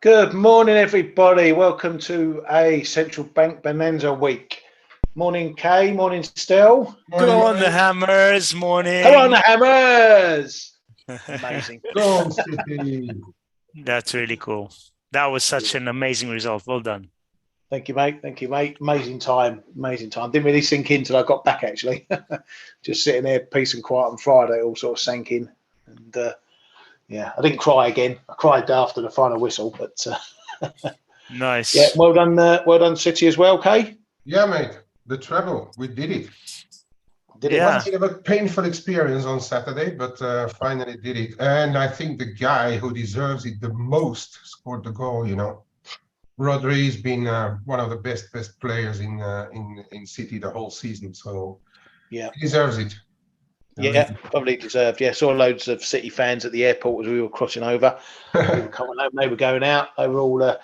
Good morning, everybody. Welcome to a central bank bonanza week. Morning, Kay. Morning, Stel. Go on the Hammers. Morning. Come on, the Hammers. Amazing. Go City. That's really cool. That was such an amazing result. Well done. Thank you, mate. Thank you, mate. Amazing time. Amazing time. Didn't really sink in until I got back, actually. Just sitting there, peace and quiet on Friday, it all sort of sank in. And yeah, I didn't cry again. I cried after the final whistle, but nice. Yeah, well done, City as well, Kay. Yeah, mate. The treble. We did it. Did It it? was a bit of a painful experience on Saturday, but finally did it. And I think the guy who deserves it the most scored the goal. You know, Rodri's been one of the best players in City the whole season. So yeah, he deserves it. Yeah, probably deserved. Yeah, saw loads of City fans at the airport as we were crossing over. We were coming home, they were going out. They were all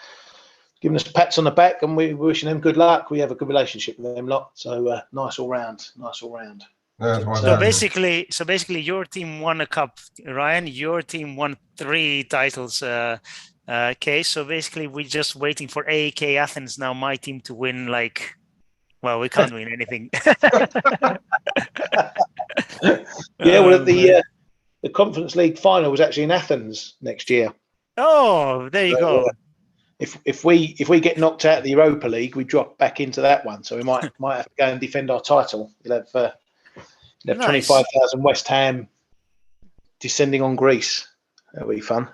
giving us pats on the back, and we were wishing them good luck. We have a good relationship with them lot, so nice all round. Nice all round. So basically, your team won a cup, Ryan. Your team won 3 titles. Okay, so basically, we're just waiting for AEK Athens now. My team to win, like, well, we can't win anything. Yeah, well, the Conference League final was actually in Athens next year. Oh, there you go. If we get knocked out of the Europa League, we drop back into that one. So we might have to go and defend our title. You'll have Nice. 25,000 West Ham descending on Greece. That'll be fun.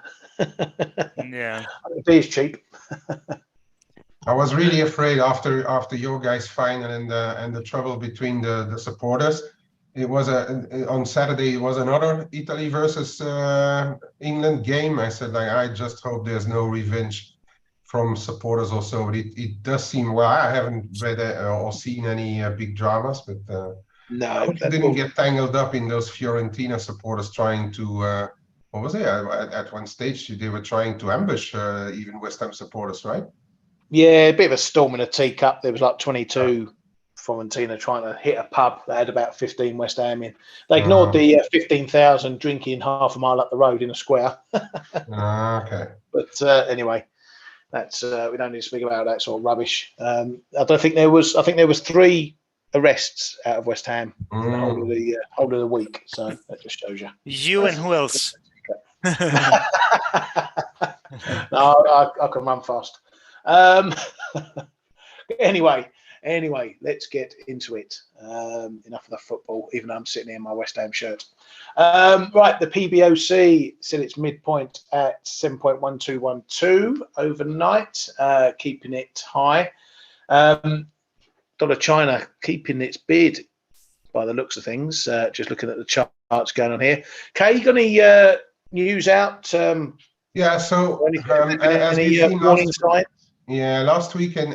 Yeah, it is cheap. I was really afraid after your guys' final and the trouble between the supporters. It was on Saturday. It was another Italy versus England game. I said, like, I just hope there's no revenge from supporters or so. But it does seem, well, I haven't read or seen any big dramas, but no, I hope you didn't get tangled up in those Fiorentina supporters trying to. What was it? At one stage, they were trying to ambush even West Ham supporters, right? Yeah, a bit of a storm in a teacup. There was like 22 Fiorentina trying to hit a pub that had about 15 West Ham in. They ignored the 15,000 drinking half a mile up the road in a square. Okay. But anyway, that's we don't need to speak about that sort of rubbish. I don't think there was. I think there was 3 arrests out of West Ham in the whole of the week. So that just shows you. You and who else? No, I can run fast. Anyway, let's get into it. Enough of the football, even though I'm sitting here in my West Ham shirt. Right, the PBOC said its midpoint at 7.1212 overnight, keeping it high. Dollar China keeping its bid by the looks of things. Just looking at the charts going on here. Kay, you got any news out? Yeah, so any warning signs? Yeah, last week and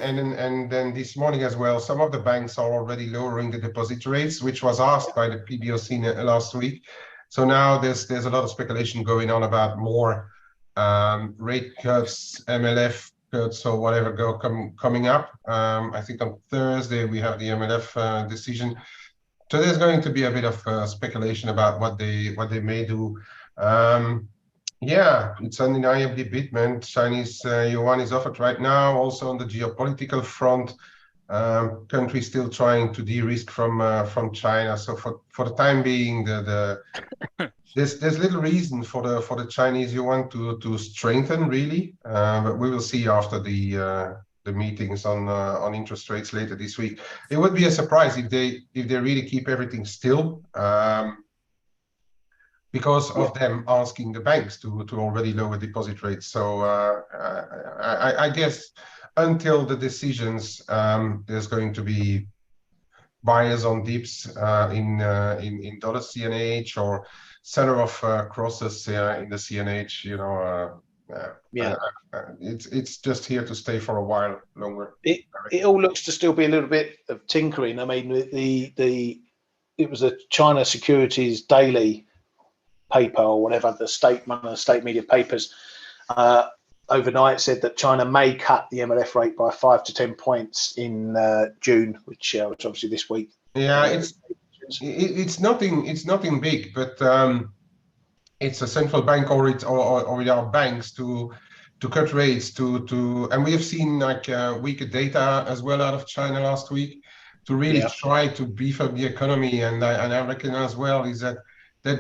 then this morning as well, some of the banks are already lowering the deposit rates, which was asked by the PBOC last week. So now there's a lot of speculation going on about more rate cuts, MLF cuts, or whatever coming up. I think on Thursday we have the MLF decision. So there's going to be a bit of speculation about what they may do. Yeah, it's undeniably bit, man. Chinese yuan is offered right now. Also on the geopolitical front, countries still trying to de-risk from China. So for the time being, there's little reason for the Chinese yuan to strengthen really. But we will see after the meetings on interest rates later this week. It would be a surprise if they really keep everything still. Because of them asking the banks to already lower deposit rates. So I guess until the decisions, there's going to be buyers on dips in dollar CNH or seller of crosses in the CNH. You know, it's just here to stay for a while longer. It all looks to still be a little bit of tinkering. I mean, it was a China Securities Daily paper or whatever, one of the state media papers overnight said that China may cut the MLF rate by 5 to 10 points in June, which was obviously this week. Yeah, it's nothing big, but it's a central bank or our banks to cut rates and we have seen like weaker data as well out of China last week to really try to beef up the economy. And I reckon as well is that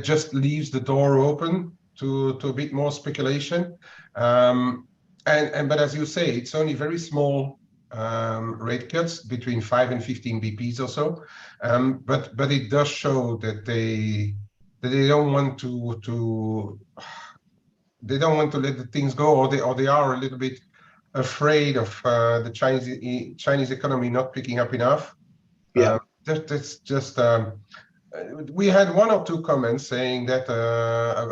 just leaves the door open to a bit more speculation. But as you say, it's only very small rate cuts between 5 and 15 BPs or so. But it does show that they don't want to they don't want to let the things go, or they are a little bit afraid of the Chinese economy not picking up enough. That's just we had one or two comments saying that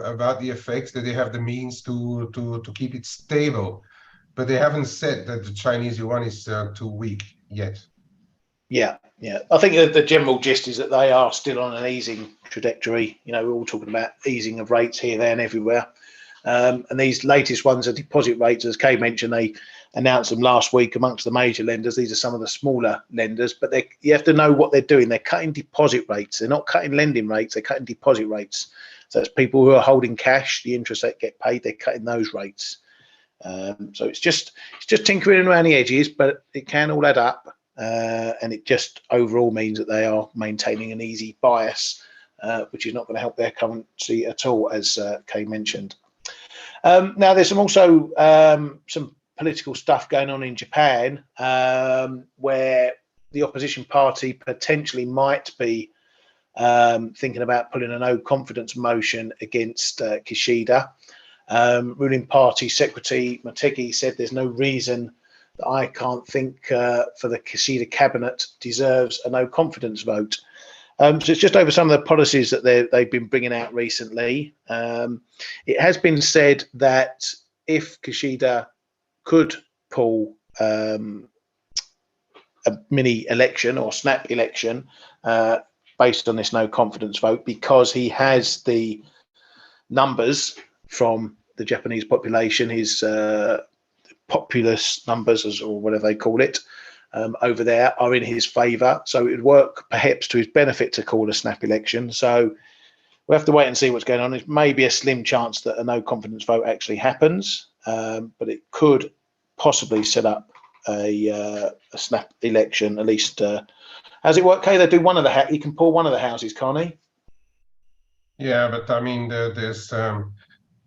about the effects that they have the means to keep it stable, but they haven't said that the Chinese yuan is too weak yet. Yeah. I think that the general gist is that they are still on an easing trajectory. You know, we're all talking about easing of rates here, there, and everywhere. And these latest ones are deposit rates, as Kay mentioned. They announced them last week amongst the major lenders. These are some of the smaller lenders, but you have to know what they're doing. They're cutting deposit rates. They're not cutting lending rates. They're cutting deposit rates. So it's people who are holding cash, the interest that get paid, they're cutting those rates. So it's just tinkering around the edges, but it can all add up. And it just overall means that they are maintaining an easy bias, which is not going to help their currency at all, as Kay mentioned. Now, there's also some political stuff going on in Japan, where the opposition party potentially might be thinking about pulling a no confidence motion against Kishida. Ruling party secretary Motegi said there's no reason that I can't think for the Kishida cabinet deserves a no confidence vote. So it's just over some of the policies that they've been bringing out recently. It has been said that if Kishida could pull a mini election or snap election based on this no confidence vote, because he has the numbers from the Japanese population, his populous numbers, or whatever they call it, over there are in his favour. So it would work perhaps to his benefit to call a snap election. So we'll have to wait and see what's going on. It may be a slim chance that a no confidence vote actually happens, but it could possibly set up a snap election. At least, how's it work, Kay? They do one of the he can pull one of the houses, can't he? Yeah, but I mean, there's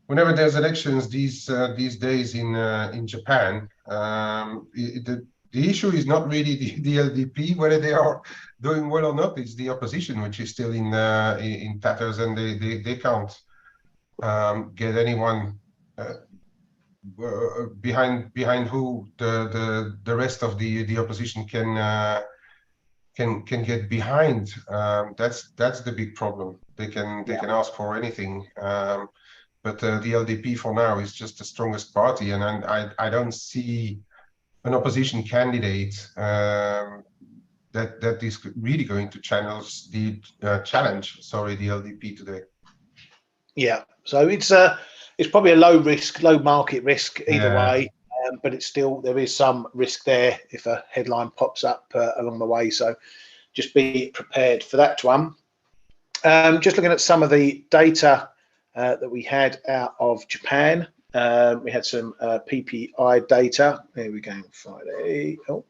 whenever there's elections these days in Japan, the issue is not really the LDP, whether they are doing well or not. It's the opposition, which is still in tatters, and they can't get anyone behind who the rest of the opposition can get behind. That's the big problem. They can ask for anything, but the LDP for now is just the strongest party, and I don't see an opposition candidate that is really going to challenge the LDP today. Yeah, so it's probably a low market risk either way, but it's still, there is some risk there if a headline pops up along the way. So just be prepared for that one. Just looking at some of the data that we had out of Japan. We had some PPI data. There we go, Friday. Oh,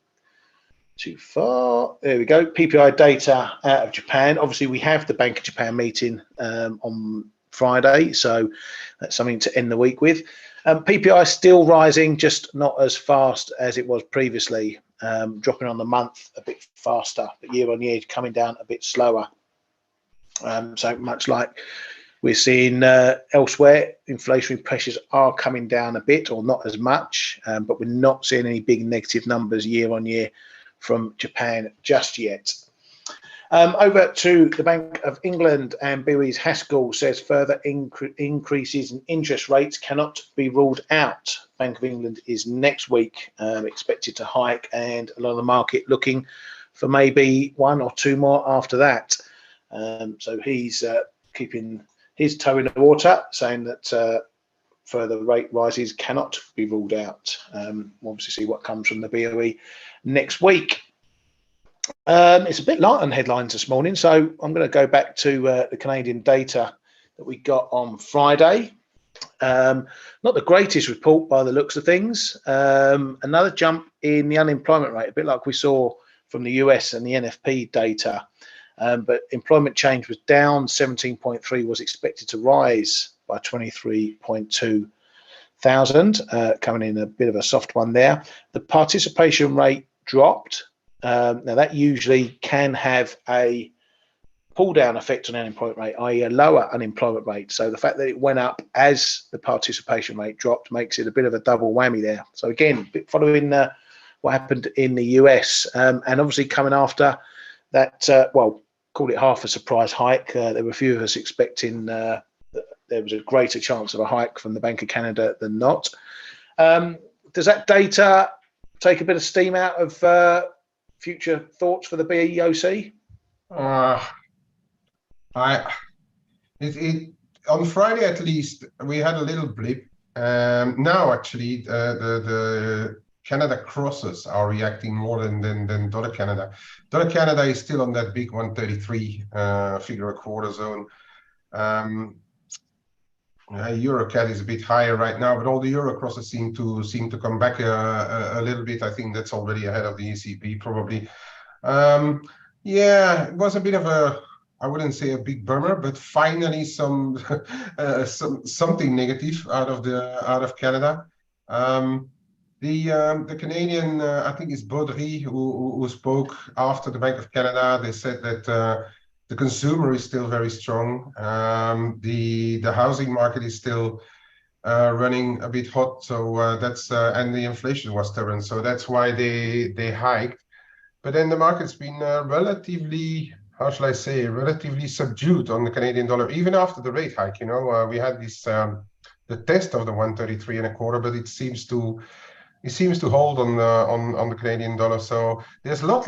too far. There we go. PPI data out of Japan. Obviously, we have the Bank of Japan meeting on Friday, so that's something to end the week with. PPI still rising, just not as fast as it was previously, dropping on the month a bit faster, but year on year coming down a bit slower. So much like we're seeing elsewhere, inflationary pressures are coming down a bit, or not as much, but we're not seeing any big negative numbers year on year from Japan just yet. Over to the Bank of England, and BOE's Haskell says further increases in interest rates cannot be ruled out. Bank of England is next week expected to hike, and a lot of the market looking for maybe one or two more after that. So he's keeping his toe in the water, saying that further rate rises cannot be ruled out. We'll obviously see what comes from the BOE next week. It's a bit light on headlines this morning, so I'm going to go back to the Canadian data that we got on Friday. Not the greatest report by the looks of things. Another jump in the unemployment rate, a bit like we saw from the US and the NFP data. But employment change was down 17.3, was expected to rise by 23.2 thousand, coming in a bit of a soft one there. The participation rate dropped. Now that usually can have a pull down effect on unemployment rate, i.e. a lower unemployment rate. So the fact that it went up as the participation rate dropped makes it a bit of a double whammy there. So again, following what happened in the US, and obviously coming after that, well, call it half a surprise hike. There were a few of us expecting that there was a greater chance of a hike from the Bank of Canada than not. Does that data take a bit of steam out of future thoughts for the BEOC? On Friday at least we had a little blip. Now actually the Canada crosses are reacting more than dollar Canada. Dollar Canada is still on that big 133 figure a quarter zone. EuroCAD is a bit higher right now, but all the euro crosses seem to come back a little bit. I think that's already ahead of the ECB probably. Yeah, it was a bit of a, I wouldn't say a big bummer, but finally some something negative out of Canada. The Canadian, I think it's Baudry who spoke after the Bank of Canada. They said that the consumer is still very strong. The housing market is still running a bit hot. So that's and the inflation was stubborn. So that's why they hiked. But then the market's been relatively, how shall I say, relatively subdued on the Canadian dollar, even after the rate hike. You know, we had this the test of the 133 and a quarter, but it seems to hold on the Canadian dollar. So there's a lot.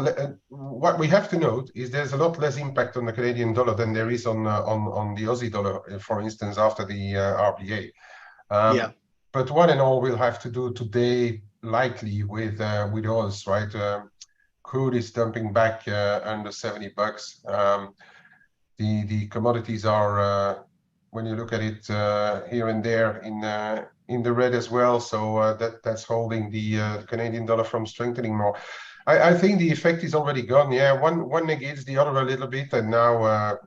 What we have to note is there's a lot less impact on the Canadian dollar than there is on the Aussie dollar, for instance, after the RBA. Yeah. But one and all, we'll have to do today, likely with oils, right? Crude is dumping back under $70. The commodities are, when you look at it here and there, in the red as well. So that's holding the Canadian dollar from strengthening more. I think the effect is already gone. Yeah, one negates the other a little bit, and now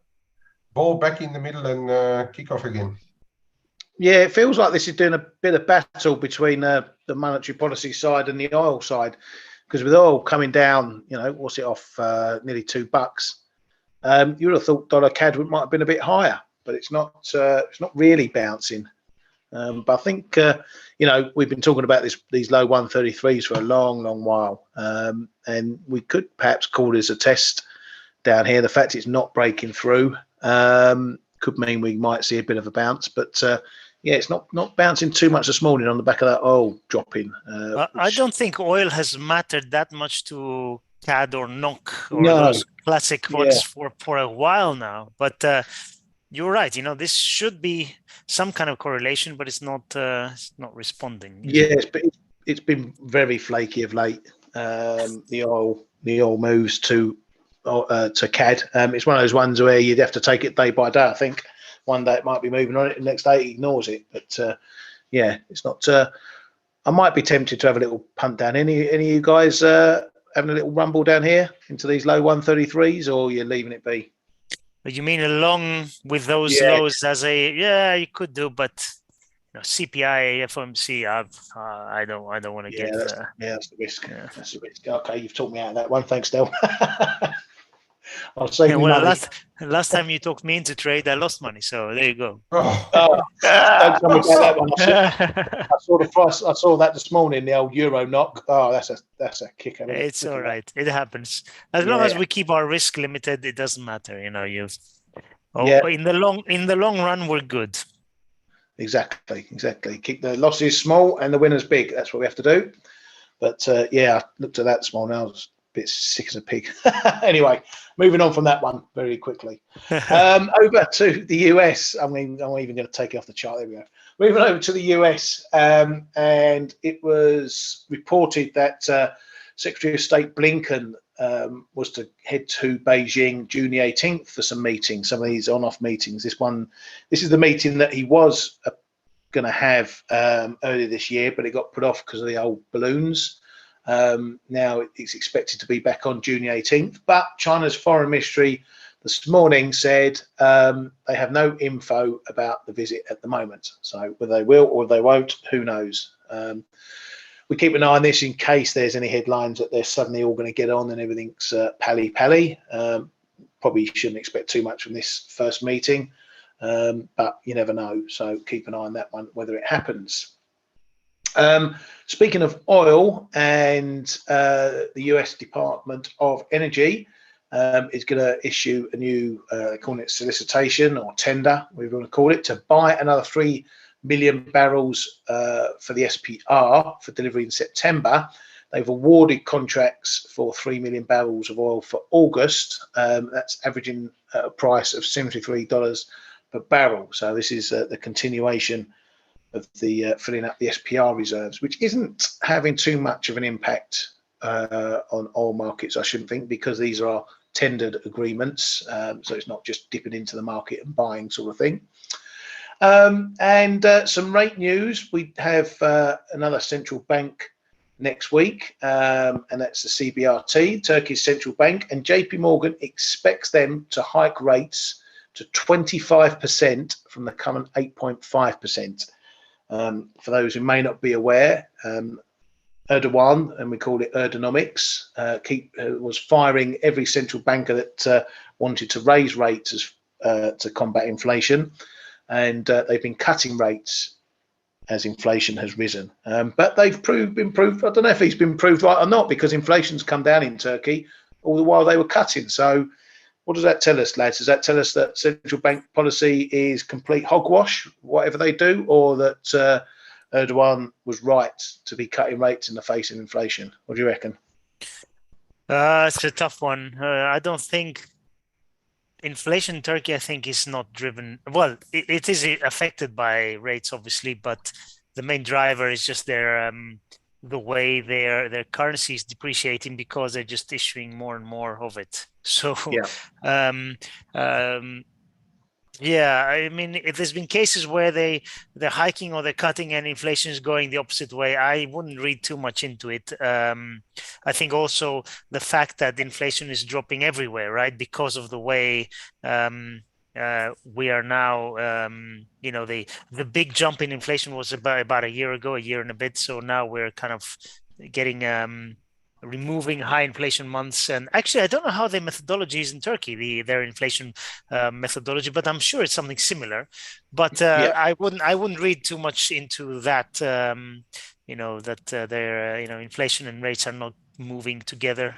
ball back in the middle and kick off again. Yeah, it feels like this is doing a bit of battle between the monetary policy side and the oil side. Because with oil coming down, you know, what's it off nearly $2? You would have thought dollar CAD might have been a bit higher, but it's not really bouncing. But I think you know, we've been talking about these low 133s for a long while, and we could perhaps call this a test down here. The fact it's not breaking through could mean we might see a bit of a bounce, but yeah, it's not bouncing too much this morning on the back of that oil dropping. I don't think oil has mattered that much to CAD or NOK or No. those classic ones for a while now. But you're right. You know, this should be some kind of correlation, but it's not responding. Yes, but it's been very flaky of late. The oil moves to CAD. It's one of those ones where you'd have to take it day by day. I think one day it might be moving on it, the next day it ignores it. But yeah, it's not. I might be tempted to have a little punt down. Any of you guys having a little rumble down here into these low 133s, or you're leaving it be? You mean along with those lows as a you could do, but you know, CPI, FOMC, I don't want to get. That's the risk. Yeah. That's the risk. Okay, you've talked me out of that one. Thanks, Del. I'll save me money. Last time you talked me into trade, I lost money. So there you go. Don't tell me about that one. I saw the price. I saw that this morning. The old euro knock. Oh, that's a kicker. It's all right. It happens. As long as we keep our risk limited, it doesn't matter. You know, in the long run, we're good. Exactly. Keep the losses small and the winners big. That's what we have to do. But yeah, I looked at that this morning. I was a bit sick as a pig. Anyway, moving on from that one very quickly. Over to the US. I mean, I'm even going to take it off the chart. There we go. Moving over to the US, and it was reported that Secretary of State Blinken was to head to Beijing June the 18th for some meetings, some of these on-off meetings. This is the meeting that he was going to have earlier this year, but it got put off because of the old balloons. Now it's expected to be back on June 18th, but China's foreign ministry this morning said they have no info about the visit at the moment. So whether they will or they won't, who knows? We keep an eye on this in case there's any headlines that they're suddenly all going to get on and everything's pally-pally. Probably shouldn't expect too much from this first meeting, but you never know. So keep an eye on that one, whether it happens. Speaking of oil, and the US Department of Energy is going to issue a new, they call it solicitation or tender, we want to call it, to buy another 3 million barrels for the SPR for delivery in September. They've awarded contracts for 3 million barrels of oil for August. That's averaging a price of $73 per barrel. So this is the continuation of the filling up the SPR reserves, which isn't having too much of an impact on oil markets, I shouldn't think, because these are tendered agreements. So it's not just dipping into the market and buying sort of thing. And some rate news. We have another central bank next week, and that's the CBRT, Turkey's central bank, and JP Morgan expects them to hike rates to 25% from the current 8.5%. For those who may not be aware, Erdogan, and we call it Erdonomics, was firing every central banker that wanted to raise rates to combat inflation, and they've been cutting rates as inflation has risen. But they've been proved, I don't know if he's been proved right or not, because inflation's come down in Turkey all the while they were cutting. So what does that tell us, lads? Does that tell us that central bank policy is complete hogwash, whatever they do, or that Erdogan was right to be cutting rates in the face of inflation? What do you reckon? It's a tough one. I don't think inflation in Turkey, I think, is not driven. Well, it is affected by rates, obviously, but the main driver is just their the way their currency is depreciating because they're just issuing more and more of it. So, yeah, I mean, if there's been cases where they're hiking or they're cutting and inflation is going the opposite way, I wouldn't read too much into it. I think also the fact that inflation is dropping everywhere, right? Because of the way we are now, you know, the big jump in inflation was about a year ago, a year and a bit. So now we're kind of getting removing high inflation months. And actually, I don't know how their methodology is in Turkey, their inflation methodology, but I'm sure it's something similar. But I wouldn't read too much into that. You know, that their inflation and rates are not moving together.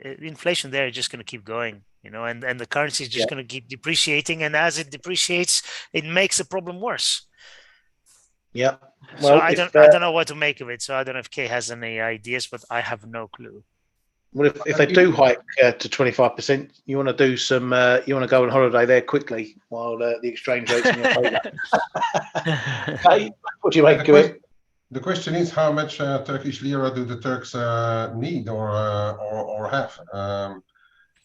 Inflation there is just going to keep going. You know, and the currency is just going to keep depreciating, and as it depreciates, it makes the problem worse. Yeah. Well, so I don't know what to make of it. So I don't know if Kay has any ideas, but I have no clue. Well, if they do hike to 25%, you want to do some. You want to go on holiday there quickly while the exchange rate's in your favour. Hey, what do you make of it? The question is, how much Turkish lira do the Turks need or have?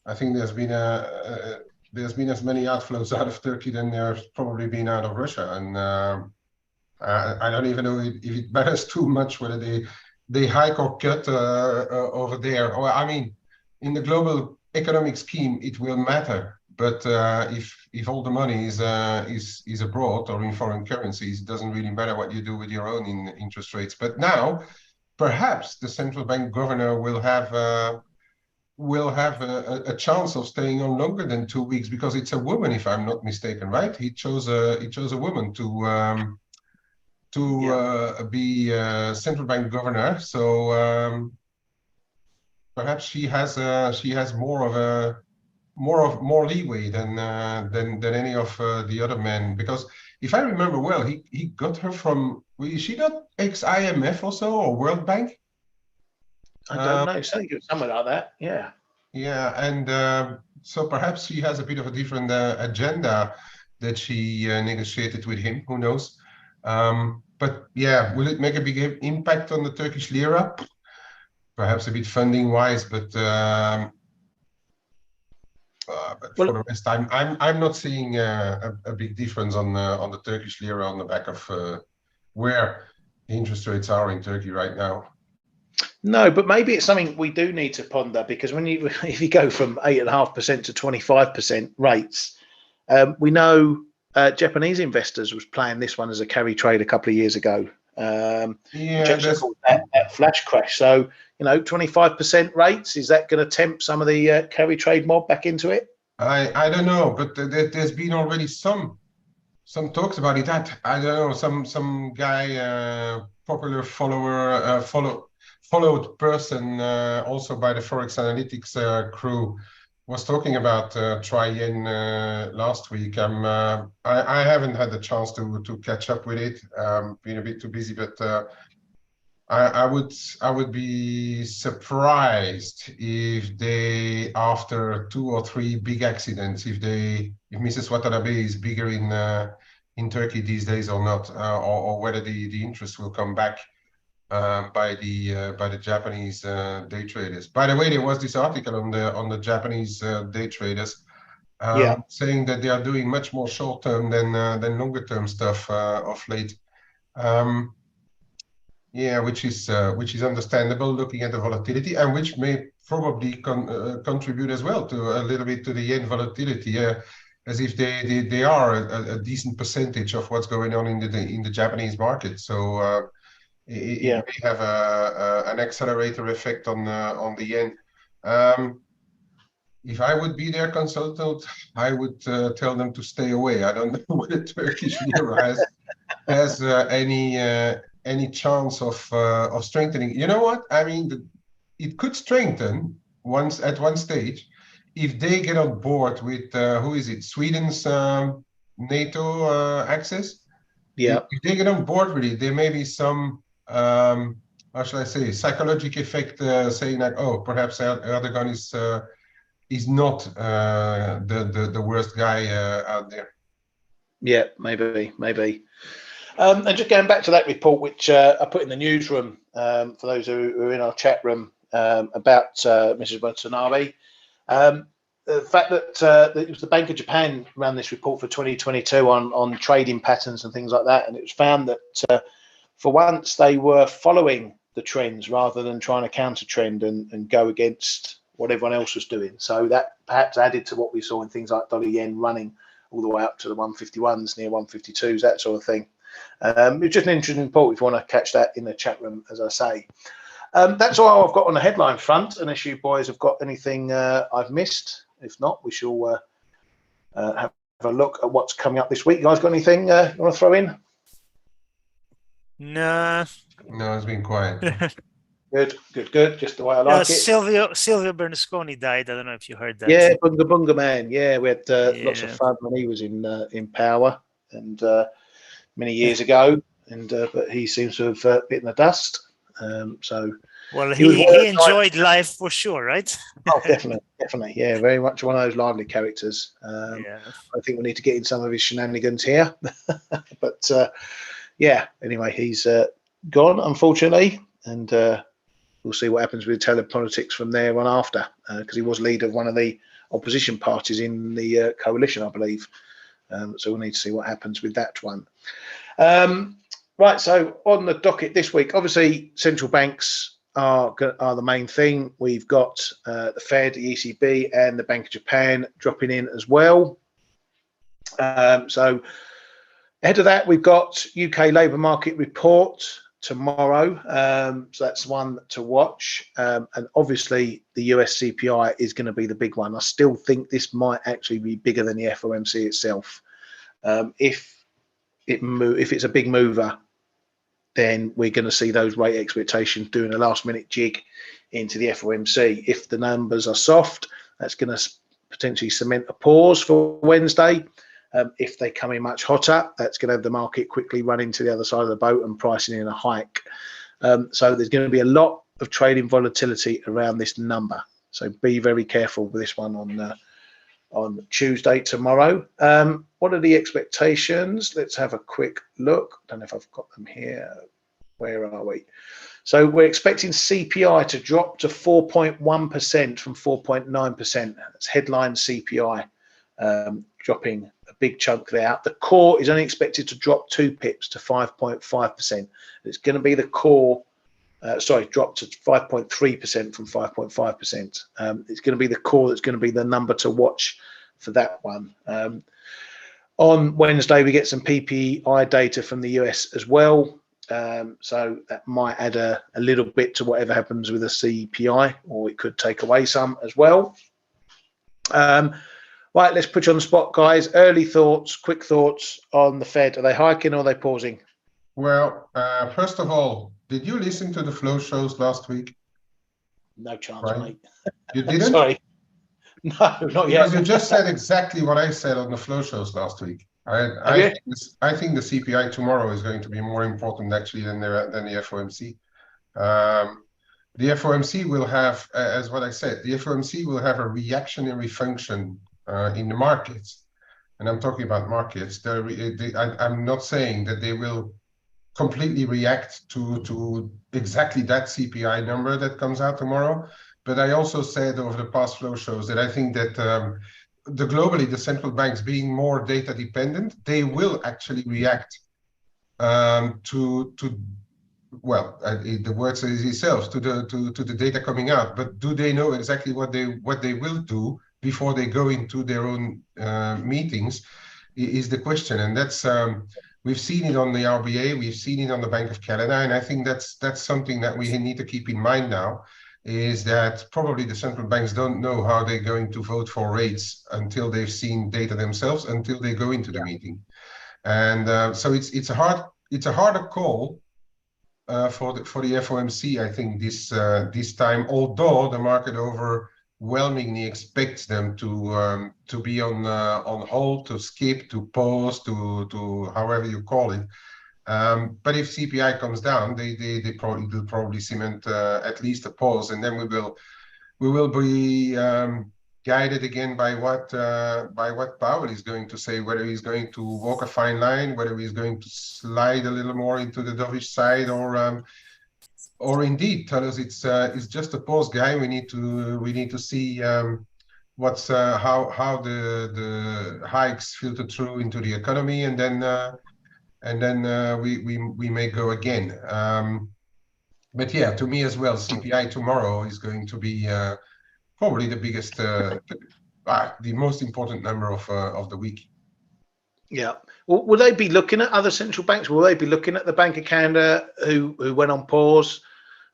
I think there's been as many outflows out of Turkey than there's probably been out of Russia, and I don't even know if it matters too much whether they hike or cut over there. Or I mean, in the global economic scheme, it will matter. But if all the money is abroad or in foreign currencies, it doesn't really matter what you do with your own interest rates. But now, perhaps the central bank governor will have a chance of staying on longer than 2 weeks, because it's a woman, if I'm not mistaken, right? He chose a woman to be central bank governor. So perhaps she has more leeway than any of the other men, because if I remember well, he got her from, is she not ex-IMF also, or World Bank? I don't know, something like that. Yeah. Yeah, and so perhaps she has a bit of a different agenda that she negotiated with him. Who knows? But yeah, will it make a big impact on the Turkish lira? Perhaps a bit funding wise, but But for the rest, I'm not seeing a big difference on the Turkish lira on the back of where the interest rates are in Turkey right now. No, but maybe it's something we do need to ponder, because when you if you go from 8.5% to 25% rates, we know Japanese investors was playing this one as a carry trade a couple of years ago. Yeah, that's that flash crash. So 25% rates, is that going to tempt some of the carry trade mob back into it? I don't know, but there's been already some talks about it. That I don't know, some guy, popular follower, followed person, also by the ForexAnalytix crew, was talking about Tri-Yen last week. I haven't had the chance to catch up with it. Been a bit too busy, but I would be surprised if they, after 2 or 3 big accidents, if Mrs. Watanabe is bigger in Turkey these days or not, or whether the interest will come back by the Japanese day traders. By the way, there was this article on the Japanese day traders saying that they are doing much more short term than longer term stuff of late. Yeah, which is understandable, looking at the volatility, and which may probably contribute as well to a little bit to the yen volatility, as if they are a decent percentage of what's going on in the Japanese market. So it may have an accelerator effect on the yen. If I would be their consultant, I would tell them to stay away. I don't know whether Turkish lira has any chance of strengthening. You know what? I mean, it could strengthen at one stage if they get on board with who is it? Sweden's NATO access. Yeah. If they get on board with it, there may be some how shall I say, psychological effect, saying like, oh, perhaps Erdogan is not the worst guy out there. Yeah, maybe. And just going back to that report, which I put in the newsroom for those who are in our chat room, about Mrs. Watanabe, the fact that it was the Bank of Japan ran this report for 2022 on trading patterns and things like that, and it was found that for once they were following the trends rather than trying to counter trend and go against what everyone else was doing. So that perhaps added to what we saw in things like dollar yen running all the way up to the 151s, near 152s, that sort of thing. It's just an interesting report if you want to catch that in the chat room, as I say. That's all I've got on the headline front, unless you boys have got anything I've missed. If not, we shall have a look at what's coming up this week. You guys got anything you want to throw in? No, it's been quiet. Good. Just the way I like it. Silvio Berlusconi died. I don't know if you heard that. Yeah, Bunga Man. Yeah, we had lots of fun when he was in power, and many years ago. And but he seems to have bitten the dust. So well, he enjoyed life for sure, right? Oh, definitely. Yeah, very much one of those lively characters. I think we need to get in some of his shenanigans here, but yeah. Anyway, he's gone, unfortunately, and we'll see what happens with telepolitics from there on after, because he was leader of one of the opposition parties in the coalition, I believe. So we'll need to see what happens with that one. Right, so on the docket this week, obviously central banks are the main thing. We've got the Fed, the ECB, and the Bank of Japan dropping in as well. So ahead of that, we've got UK labour market report tomorrow. So that's one to watch. And obviously the US CPI is going to be the big one. I still think this might actually be bigger than the FOMC itself. If it's a big mover, then we're going to see those rate expectations doing a last minute jig into the FOMC. If the numbers are soft, that's going to potentially cement a pause for Wednesday. If they come in much hotter, that's going to have the market quickly running to the other side of the boat and pricing in a hike. So there's going to be a lot of trading volatility around this number. So be very careful with this one on Tuesday, tomorrow. What are the expectations? Let's have a quick look. I don't know if I've got them here. Where are we? So we're expecting CPI to drop to 4.1% from 4.9%. That's headline CPI, dropping a big chunk there. The core is only expected to drop 2 pips to 5.5%. It's going to be the core, drop to 5.3% from 5.5%. It's going to be the core that's going to be the number to watch for that one. On Wednesday, we get some PPI data from the US as well. So that might add a little bit to whatever happens with the CPI, or it could take away some as well. Right, let's put you on the spot, guys. Early thoughts, quick thoughts on the Fed. Are they hiking or are they pausing? Well, first of all, did you listen to the flow shows last week? No chance, Right. mate. You didn't? Sorry. No, not Because yet. you just said exactly what I said on the flow shows last week. I think the CPI tomorrow is going to be more important actually than the FOMC. The FOMC will have, as what I said, the FOMC will have a reactionary function in the markets, and I'm talking about markets. I'm not saying that they will completely react to exactly that CPI number that comes out tomorrow. But I also said over the past flow shows that I think that globally, the central banks being more data dependent, they will actually react the word says itself, to the data coming out. But do they know exactly what they will do before they go into their own meetings is the question. And that's we've seen it on the RBA, we've seen it on the Bank of Canada, and I think that's something that we need to keep in mind now, is that probably the central banks don't know how they're going to vote for rates until they've seen data themselves, until they go into the meeting. And so it's a harder call for the FOMC, I think, this time, although the market overwhelmingly expects them to be on hold, to skip, to pause, to however you call it. But if CPI comes down, they'll probably cement at least a pause, and then we will be guided again by what Powell is going to say, whether he's going to walk a fine line, whether he's going to slide a little more into the dovish side, or indeed tell us it's just a pause, guy. We need to see what's how the hikes filter through into the economy, and then we may go again. But yeah, to me as well, CPI tomorrow is going to be probably the biggest, the most important number of the week. Yeah. Well, will they be looking at other central banks? Will they be looking at the Bank of Canada, who went on pause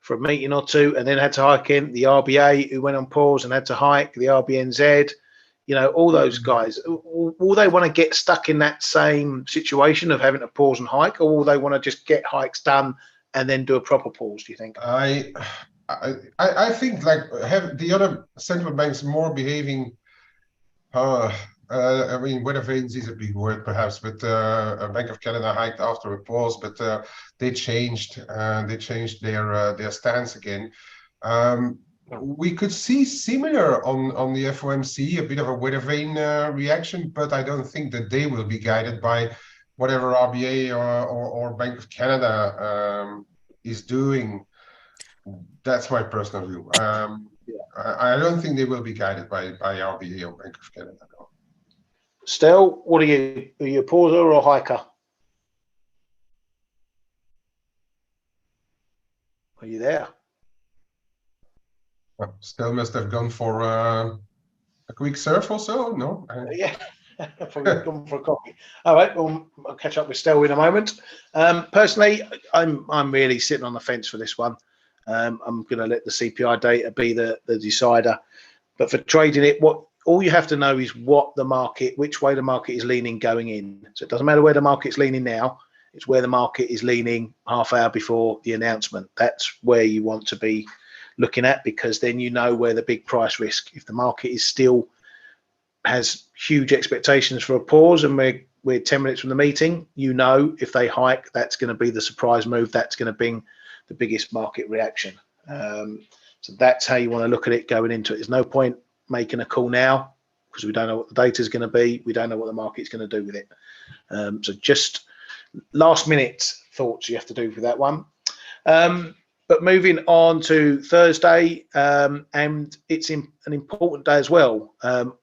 for a meeting or two and then had to hike in? The RBA, who went on pause and had to hike? The RBNZ, all those guys. Will they want to get stuck in that same situation of having to pause and hike, or will they want to just get hikes done and then do a proper pause, do you think? I think have the other central banks more behaving. I mean, weather vanes is a big word, perhaps, but Bank of Canada hiked after a pause, but they changed their stance again. We could see similar on the FOMC, a bit of a weather vane reaction, but I don't think that they will be guided by whatever RBA or Bank of Canada is doing. That's my personal view. I don't think they will be guided by RBA or Bank of Canada. No. Stel, what are you? Are you a pauser or a hiker? Are you there? Stel must have gone for a quick surf or so. No. Yeah. Probably gone for a coffee. All right, well, I'll catch up with Stel in a moment. Personally, I'm really sitting on the fence for this one. I'm going to let the CPI data be the decider. But for trading it, all you have to know is which way the market is leaning going in. So it doesn't matter where the market's leaning now. It's where the market is leaning half hour before the announcement. That's where you want to be looking at, because then you know where the big price risk. If the market is still has huge expectations for a pause and we're 10 minutes from the meeting, if they hike, that's going to be the surprise move. That's going to bring the biggest market reaction. So that's how you want to look at it going into it. There's no point making a call now because we don't know what the data is going to be. We don't know what the market's going to do with it. So just last minute thoughts you have to do for that one. But moving on to Thursday, and it's an important day as well.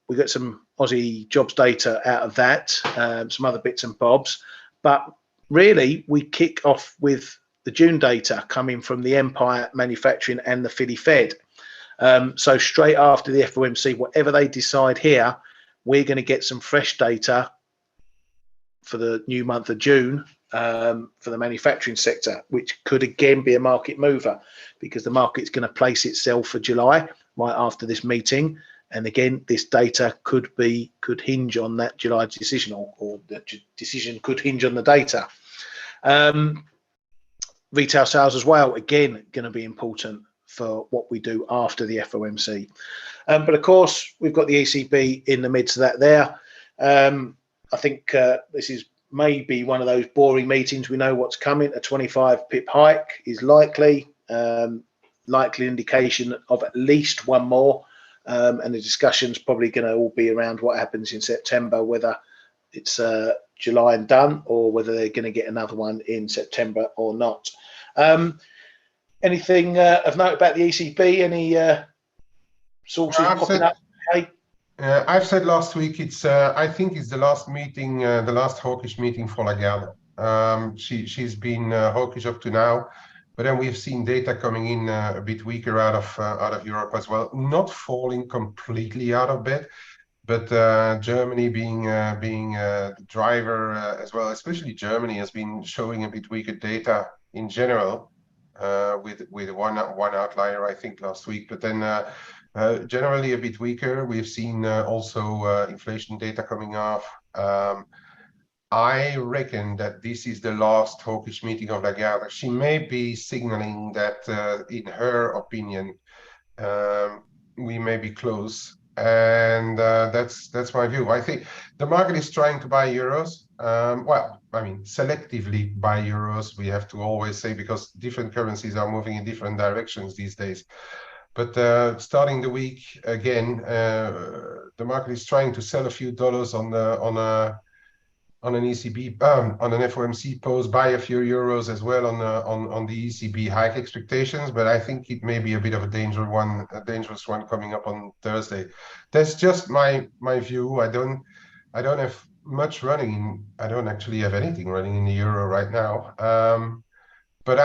We got some Aussie jobs data out of that, some other bits and bobs. But really, we kick off with the June data coming from the Empire Manufacturing and the Philly Fed. So straight after the FOMC, whatever they decide here, we're going to get some fresh data for the new month of June for the manufacturing sector, which could again be a market mover because the market's going to place itself for July right after this meeting. And again, this data could hinge on that July decision, or the decision could hinge on the data. Retail sales as well, again, going to be important for what we do after the FOMC. But of course, we've got the ECB in the midst of that there. I think this is maybe one of those boring meetings. We know what's coming. A 25 pip hike is likely indication of at least one more. And the discussion's probably going to all be around what happens in September, whether it's July and done, or whether they're going to get another one in September or not. Anything of note about the ECB? Any sources popping up? Hey? I've said last week I think it's the last meeting, the last hawkish meeting for Lagarde. She's been hawkish up to now, but then we've seen data coming in a bit weaker out of Europe as well, not falling completely out of bed, but Germany being the driver as well. Especially Germany has been showing a bit weaker data in general, with one outlier I think last week, but then generally a bit weaker. We've seen also inflation data coming off. I reckon that this is the last hawkish meeting of Lagarde. She may be signaling that, in her opinion, we may be close, and that's my view. I think the market is trying to buy euros. Well, I mean, selectively buy euros. We have to always say, because different currencies are moving in different directions these days. But starting the week again, the market is trying to sell a few dollars on an ECB, on an FOMC pause, buy a few euros as well on the ECB hike expectations. But I think it may be a bit of a dangerous one coming up on Thursday. That's just my view. I don't have much running. I don't actually have anything running in the euro right now. But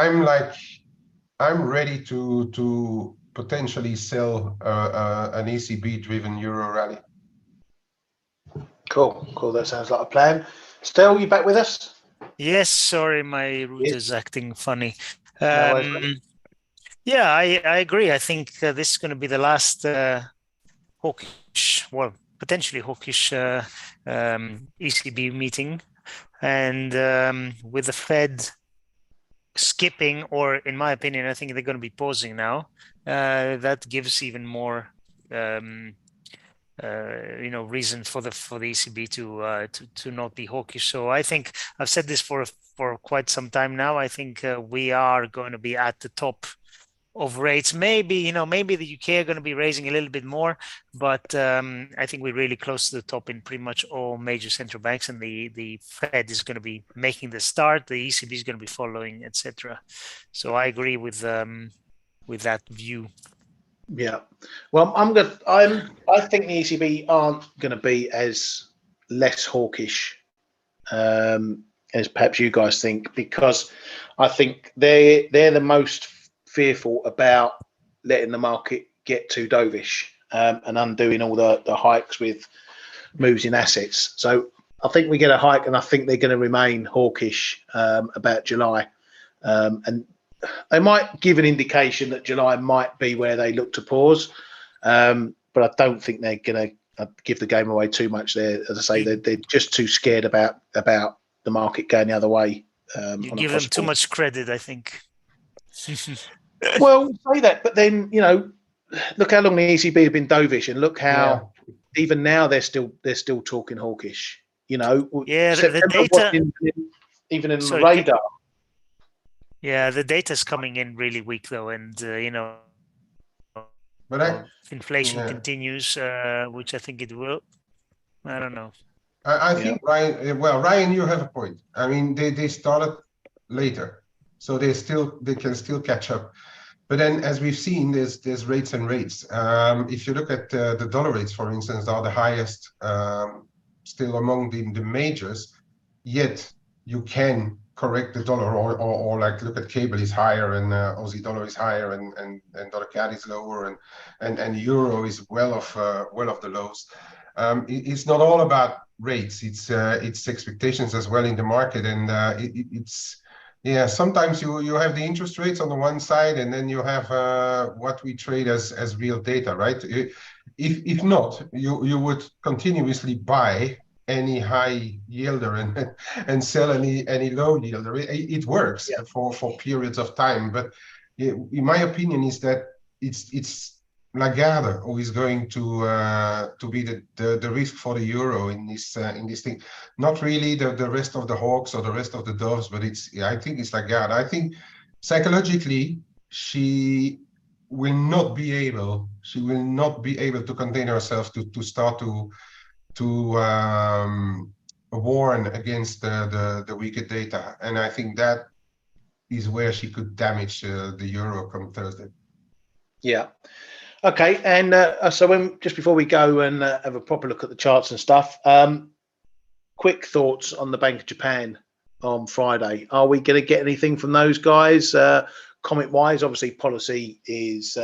I'm ready to potentially sell an ECB-driven euro rally. Cool. That sounds like a plan. Stel, you back with us? Yes. Sorry, my route is acting funny. No, yeah, I agree. I think this is going to be the last hawkish, well, potentially hawkish ECB meeting, and with the Fed skipping, or in my opinion, I think they're going to be pausing now. That gives even more, reason for the ECB to not be hawkish. So I think I've said this for quite some time now. I think we are going to be at the top of rates. Maybe the UK are going to be raising a little bit more, but I think we're really close to the top in pretty much all major central banks, and the Fed is going to be making the start. The ECB is going to be following, etc. So I agree with that view. Yeah, well, I think the ECB aren't going to be as less hawkish as perhaps you guys think, because I think they're the most fearful about letting the market get too dovish and undoing all the hikes with moves in assets. So I think we get a hike, and I think they're going to remain hawkish about July, and they might give an indication that July might be where they look to pause, but I don't think they're going to give the game away too much there. As I say, they're just too scared about the market going the other way. You give them too much credit, I think. Well, say that, but then look how long the ECB have been dovish, and look how even now they're still talking hawkish. The data even in the radar. Yeah, the data is coming in really weak though, and but inflation continues, which I think it will. I don't know. I think Ryan. Well, Ryan, you have a point. I mean, they started later. so they can still catch up. But then, as we've seen, there's rates and rates. If you look at the dollar rates, for instance, are the highest still among the majors. Yet you can correct the dollar, or like look at cable is higher, and Aussie dollar is higher, and dollar CAD is lower, and euro is well off the lows. It's not all about rates. It's expectations as well in the market, and it's. Yeah, sometimes you have the interest rates on the one side, and then you have what we trade as real data, right? If not, you would continuously buy any high yielder and sell any low yielder. It works for periods of time, but in my opinion is that it's Lagarde who is going to be the risk for the euro in this thing. Not really the rest of the hawks or the rest of the doves, but I think it's Lagarde. I think psychologically she will not be able to contain herself to start to warn against the weaker data, and I think that is where she could damage the euro come Thursday. Yeah. Okay, and so just before we go and have a proper look at the charts and stuff, quick thoughts on the Bank of Japan on Friday. Are we going to get anything from those guys? Comment-wise, obviously policy is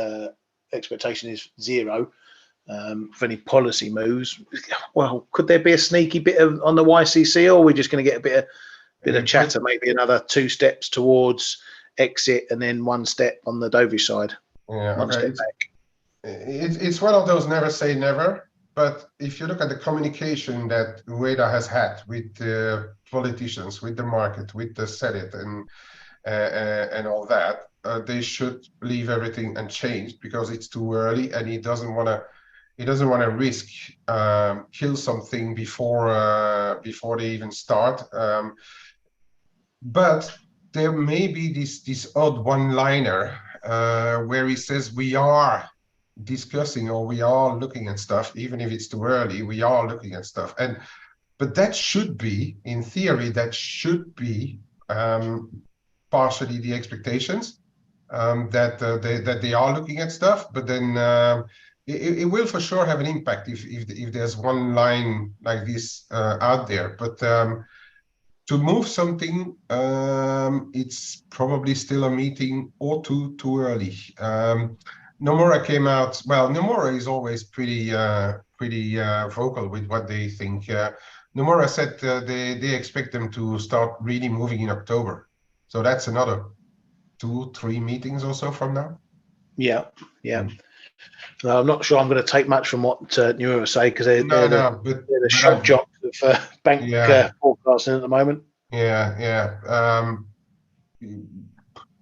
expectation is zero for any policy moves. Well, could there be a sneaky bit on the YCC, or are we just going to get a bit of chatter, maybe another 2 steps towards exit and then 1 step on the dovish side? Yeah, One step back. It's one of those never say never, but if you look at the communication that Ueda has had with the politicians, with the market, with the Senate, and all that, they should leave everything unchanged because it's too early, and he doesn't want to risk kill something before they even start. But there may be this odd one-liner where he says we are discussing or we are looking at stuff, even if it's too early, we are looking at stuff. But that should be, in theory, partially the expectations that they are looking at stuff, but then it will for sure have an impact if there's one line like this out there. But to move something, it's probably still a meeting or two too early. Nomura came out. Well, Nomura is always pretty vocal with what they think. Nomura said they expect them to start really moving in October. So that's another 2-3 meetings or so from now. Yeah. No, I'm not sure I'm going to take much from what Nomura say, because they're the shock jocks of bank forecasting at the moment. Yeah.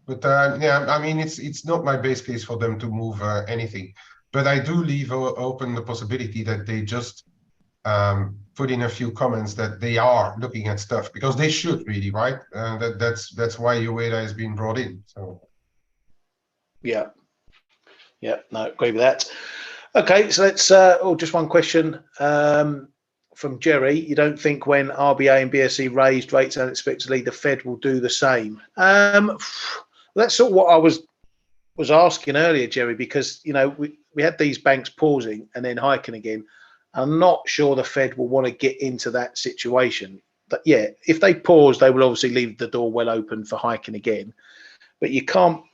But I mean, it's not my base case for them to move anything. But I do leave open the possibility that they just put in a few comments that they are looking at stuff, because they should really, right? That's why Ueda has been brought in. So. Yeah. No, agree with that. Okay, so let's. Just one question from Jerry. You don't think when RBA and BSE raised rates unexpectedly, the Fed will do the same? That's sort of what I was asking earlier, Jerry, because we had these banks pausing and then hiking again. I'm not sure the Fed will want to get into that situation. But yeah, if they pause, they will obviously leave the door well open for hiking again. But you can't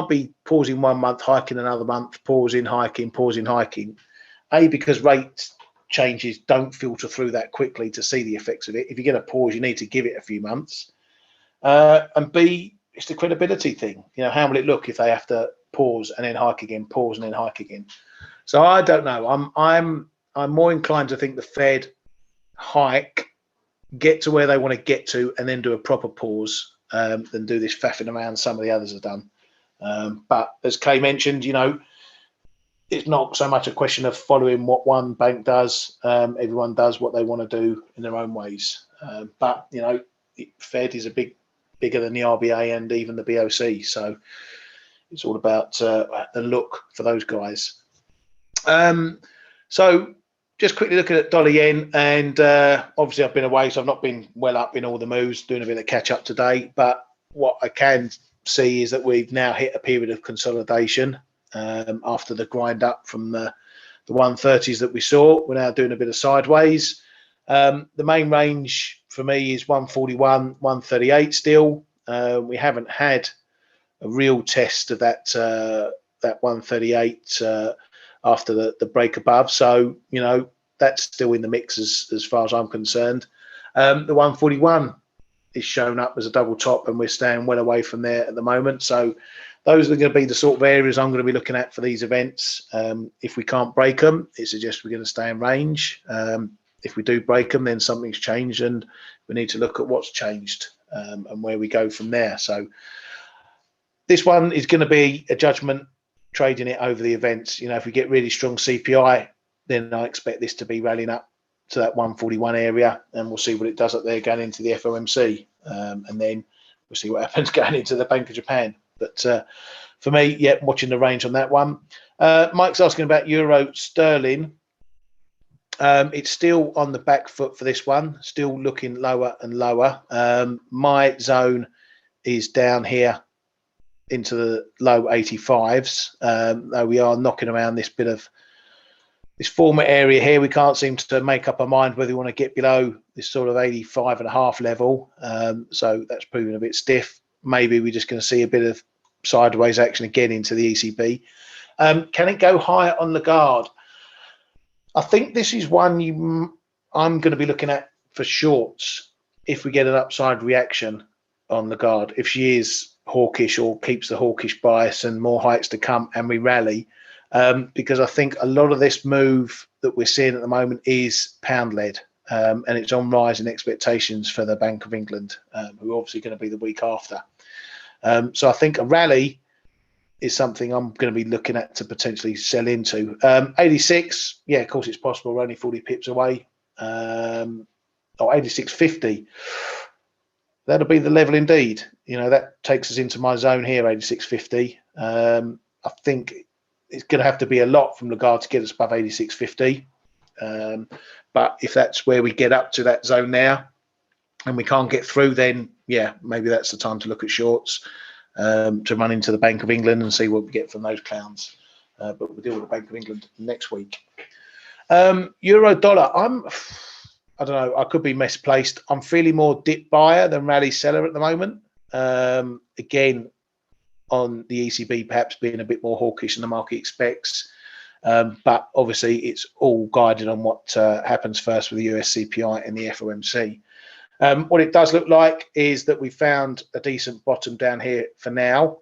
be pausing 1 month, hiking another month, pausing, hiking. Because rate changes don't filter through that quickly to see the effects of it. If you're going to pause, you need to give it a few months. And B, it's the credibility thing. How will it look if they have to pause and then hike again, pause and then hike again? So I don't know. I'm more inclined to think the Fed hike, get to where they want to get to, and then do a proper pause than do this faffing around some of the others have done. But as Kay mentioned, it's not so much a question of following what one bank does. Everyone does what they want to do in their own ways. But the Fed is bigger than the RBA and even the BOC. So it's all about the look for those guys. So just quickly looking at dollar yen, and obviously I've been away, so I've not been well up in all the moves, doing a bit of catch up today. But what I can see is that we've now hit a period of consolidation after the grind up from the 130s that we saw. We're now doing a bit of sideways. The main range for me is 141, 138 still. We haven't had a real test of that 138 after the break above. So, you know, that's still in the mix as far as I'm concerned. The 141 is shown up as a double top, and we're staying well away from there at the moment. So those are going to be the sort of areas I'm going to be looking at for these events. If we can't break them, it suggests we're going to stay in range. If we do break them, then something's changed, and we need to look at what's changed and where we go from there. So this one is going to be a judgment trading it over the events. You know, if we get really strong CPI, then I expect this to be rallying up to that 141 area, and we'll see what it does up there going into the FOMC, and then we'll see what happens going into the Bank of Japan. But for me, yeah, watching the range on that one. Mike's asking about euro sterling. It's still on the back foot for this one, still looking lower and lower. My zone is down here into the low 85s, though we are knocking around this bit of this former area here. We can't seem to make up our mind whether we want to get below this sort of 85.5 level. So that's proving a bit stiff. Maybe we're just going to see a bit of sideways action again into the ECB. Can it go higher on Lagarde? I think this is one I'm going to be looking at for shorts if we get an upside reaction on Lagarde. If she is hawkish or keeps the hawkish bias and more hikes to come and we rally, because I think a lot of this move that we're seeing at the moment is pound led, and it's on rising expectations for the Bank of England, who are obviously going to be the week after. So I think a rally is something I'm going to be looking at to potentially sell into. 86, yeah, of course it's possible. We're only 40 pips away. Or 86.50. That'll be the level indeed. You know, that takes us into my zone here, 86.50. I think it's going to have to be a lot from Lagarde to get us above 86.50. But if that's where we get up to that zone now and we can't get through, then yeah, maybe that's the time to look at shorts, to run into the Bank of England and see what we get from those clowns. But we'll deal with the Bank of England next week. Euro dollar, I don't know, I could be misplaced. I'm feeling more dip buyer than rally seller at the moment. Again, on the ECB perhaps being a bit more hawkish than the market expects. But obviously it's all guided on what happens first with the US CPI and the FOMC. What it does look like is that we found a decent bottom down here for now.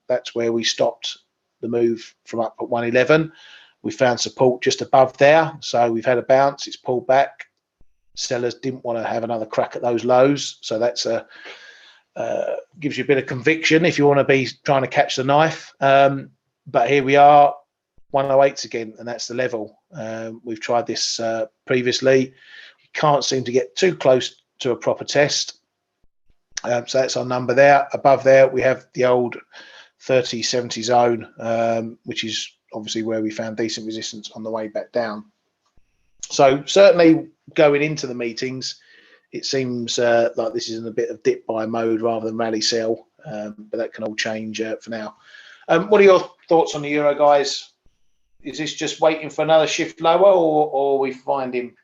That's where we stopped the move from up at 111. We found support just above there. So we've had a bounce, it's pulled back. Sellers didn't want to have another crack at those lows. So that's gives you a bit of conviction if you want to be trying to catch the knife. But here we are, 108s again, and that's the level. We've tried this previously. We can't seem to get too close to a proper test. So that's our number there. Above there, we have the old 30-70 zone, which is obviously where we found decent resistance on the way back down. So certainly going into the meetings, it seems like this is in a bit of dip buy mode rather than rally sell, but that can all change for now. What are your thoughts on the euro, guys? Is this just waiting for another shift lower, or are we finding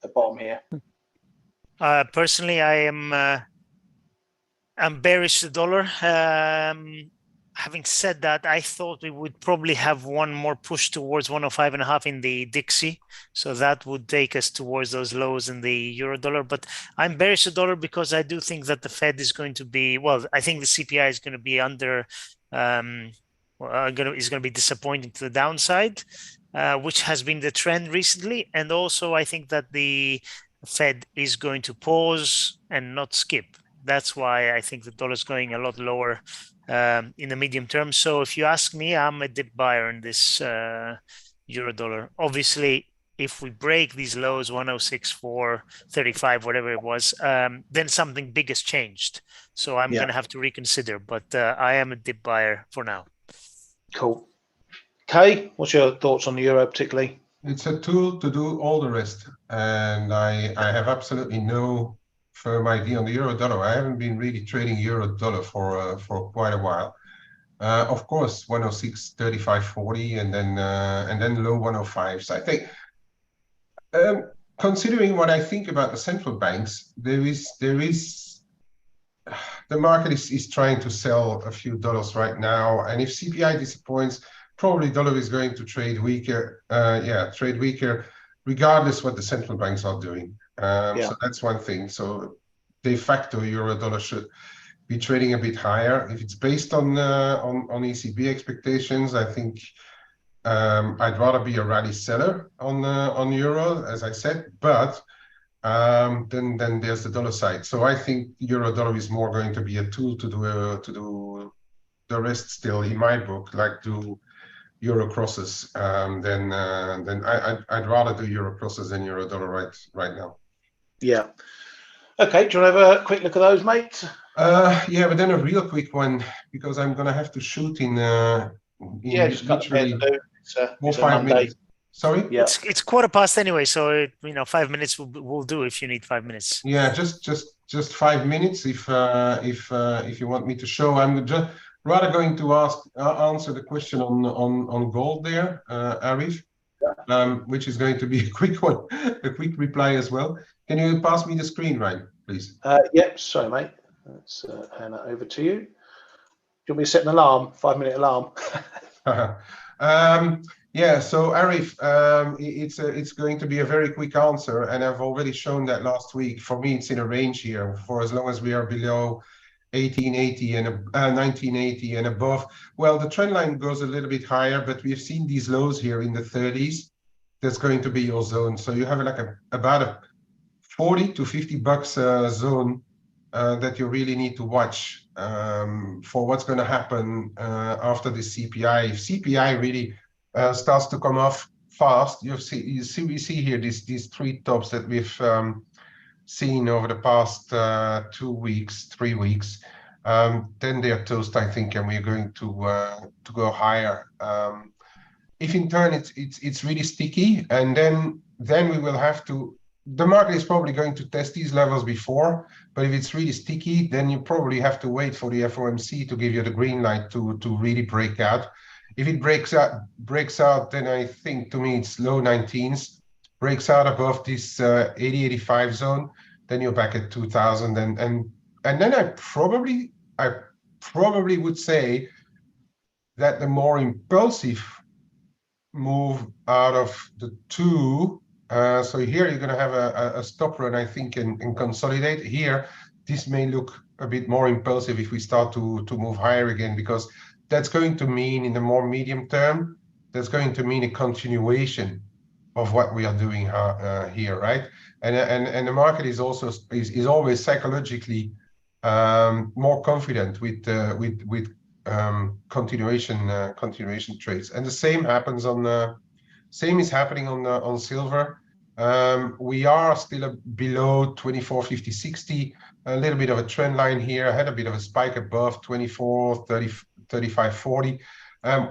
a bottom here? Personally, I'm bearish the dollar. Having said that, I thought we would probably have one more push towards 105.5 in the Dixie. So that would take us towards those lows in the euro dollar. But I'm bearish the dollar because I do think that the Fed is going to be, well, I think the CPI is going to be under, is going to be disappointing to the downside, which has been the trend recently. And also I think that the Fed is going to pause and not skip. That's why I think the dollar is going a lot lower in the medium term. So if you ask me, I'm a dip buyer in this euro dollar. Obviously, if we break these lows, 106.435, whatever it was, then something big has changed. So I'm going to have to reconsider. But I am a dip buyer for now. Cool. Kay, what's your thoughts on the euro particularly? It's a tool to do all the rest. And I have absolutely no my view on the euro dollar. I haven't been really trading euro dollar for quite a while. Of course, 106, 35, 40, and then low 105s. I think, considering what I think about the central banks, the market is trying to sell a few dollars right now, and if CPI disappoints, probably dollar is going to trade weaker. Trade weaker, regardless what the central banks are doing. So that's one thing. So de facto, euro dollar should be trading a bit higher. If it's based on ECB expectations, I think I'd rather be a rally seller on euro, as I said, but then there's the dollar side. So I think euro dollar is more going to be a tool to do the rest still, in my book, like do euro crosses. Then I'd rather do euro crosses than euro dollar right now. Yeah. Okay. Do you want to have a quick look at those, mate? Yeah, but then a real quick one, because I'm gonna have to shoot in just literally it's 5 minutes. Sorry? Yeah. It's 15:15 anyway, so 5 minutes will do if you need 5 minutes. Yeah, just 5 minutes if you want me to show. I'm just rather going to answer the question on gold there, Arif, which is going to be a quick one, a quick reply as well. Can you pass me the screen, Ryan, please? Yep, sorry, mate. Let's hand that over to you. Do you want me to set an alarm, 5-minute alarm? Yeah, so Arif, it's going to be a very quick answer, and I've already shown that last week. For me, it's in a range here for as long as we are below 1880 and 1980 and above. Well, the trend line goes a little bit higher, but we've seen these lows here in the 30s. That's going to be your zone. So you have like about a 40 to 50 bucks zone that you really need to watch for what's going to happen after the CPI. If CPI really starts to come off fast, we see here these three tops that we've seen over the past 2 weeks, 3 weeks. Then they're toast, I think, and we're going to go higher. If in turn it's really sticky, and then we will have to. The market is probably going to test these levels before, but if it's really sticky, then you probably have to wait for the FOMC to give you the green light to really break out. If it breaks out, then I think to me it's low 19s, breaks out above this 80-85 zone, then you're back at 2000, and then I probably would say that the more impulsive move out of the two. So here you're going to have a stop run, I think, and consolidate. Here, this may look a bit more impulsive if we start to move higher again, because that's going to mean in the more medium term, that's going to mean a continuation of what we are doing here, right? And the market is also is always psychologically more confident with continuation trades, and the same happens on same is happening on silver. We are still below 24.50-60, a little bit of a trend line here. I had a bit of a spike above 24.30, 35.40.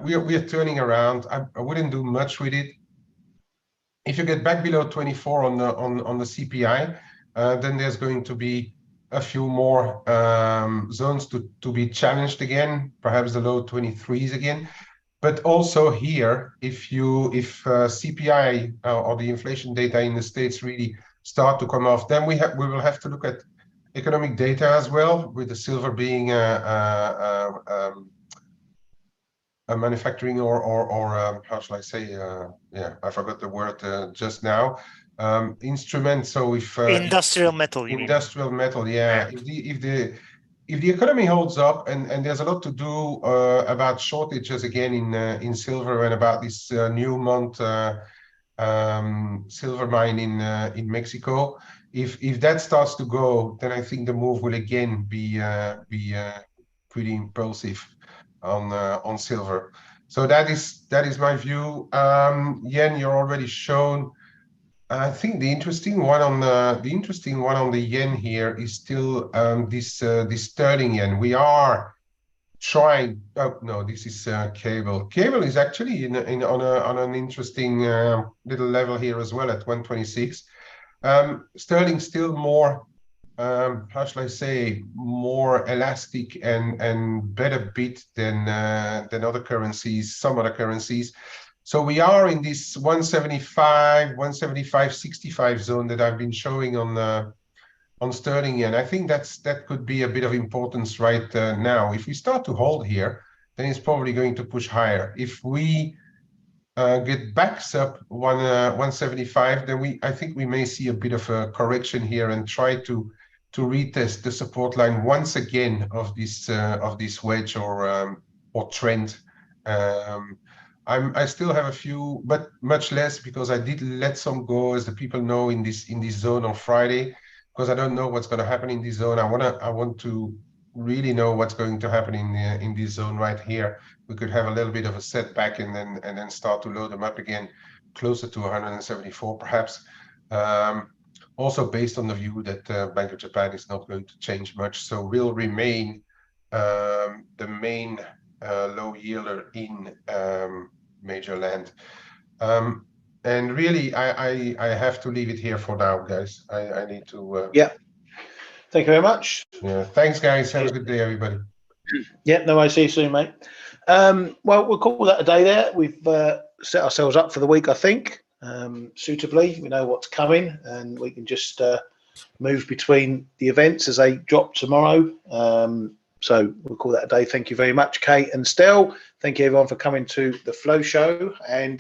We are turning around. I wouldn't do much with it. If you get back below 24 on the CPI, then there's going to be a few more zones to be challenged again, perhaps the low 23s again. But also here, if CPI or the inflation data in the States really start to come off, then we will have to look at economic data as well, with the silver being a manufacturing or how shall I say? Yeah, I forgot the word just now. Instrument. So if industrial metal, you industrial mean? metal, yeah. If the economy holds up, and there's a lot to do about shortages again in silver, and about this Newmont silver mine in Mexico, if that starts to go, then I think the move will again be pretty impulsive on silver. So that is my view. Yen, you're already shown. I think the interesting one on the yen here is still this sterling yen. We are trying. Oh no, this is cable. Cable is actually on an interesting little level here as well at 126. Sterling still more how shall I say, more elastic and better bid than other currencies, some other currencies. So we are in this 175, 175.65 zone that I've been showing on sterling, and I think that could be a bit of importance right now. If we start to hold here, then it's probably going to push higher. If we get backs up 175, then I think we may see a bit of a correction here and try to retest the support line once again of this wedge or trend. I still have a few, but much less, because I did let some go, as the people know, in this zone on Friday, because I don't know what's going to happen in this zone. I want to really know what's going to happen in this zone right here. We could have a little bit of a setback and then start to load them up again, closer to 174 perhaps. Also based on the view that Bank of Japan is not going to change much, so will remain the main low yielder in major land. And really, I have to leave it here for now, guys. I need to. Yeah. Thank you very much. Yeah. Thanks, guys. Have a good day, everybody. Yeah. No, I see you soon, mate. Well, we'll call that a day there. We've set ourselves up for the week, I think, suitably. We know what's coming, and we can just move between the events as they drop tomorrow. So we'll call that a day. Thank you very much, Kate and Stel. Thank you, everyone, for coming to the Flow Show, and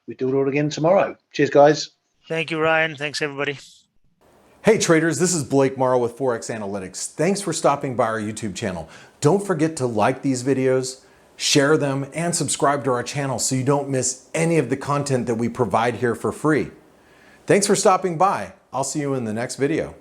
we do it all again tomorrow. Cheers, guys. Thank you, Ryan. Thanks, everybody. Hey traders, this is Blake Morrow with ForexAnalytix. Thanks for stopping by our YouTube channel. Don't forget to like these videos, share them, and subscribe to our channel so you don't miss any of the content that we provide here for free. Thanks for stopping by. I'll see you in the next video.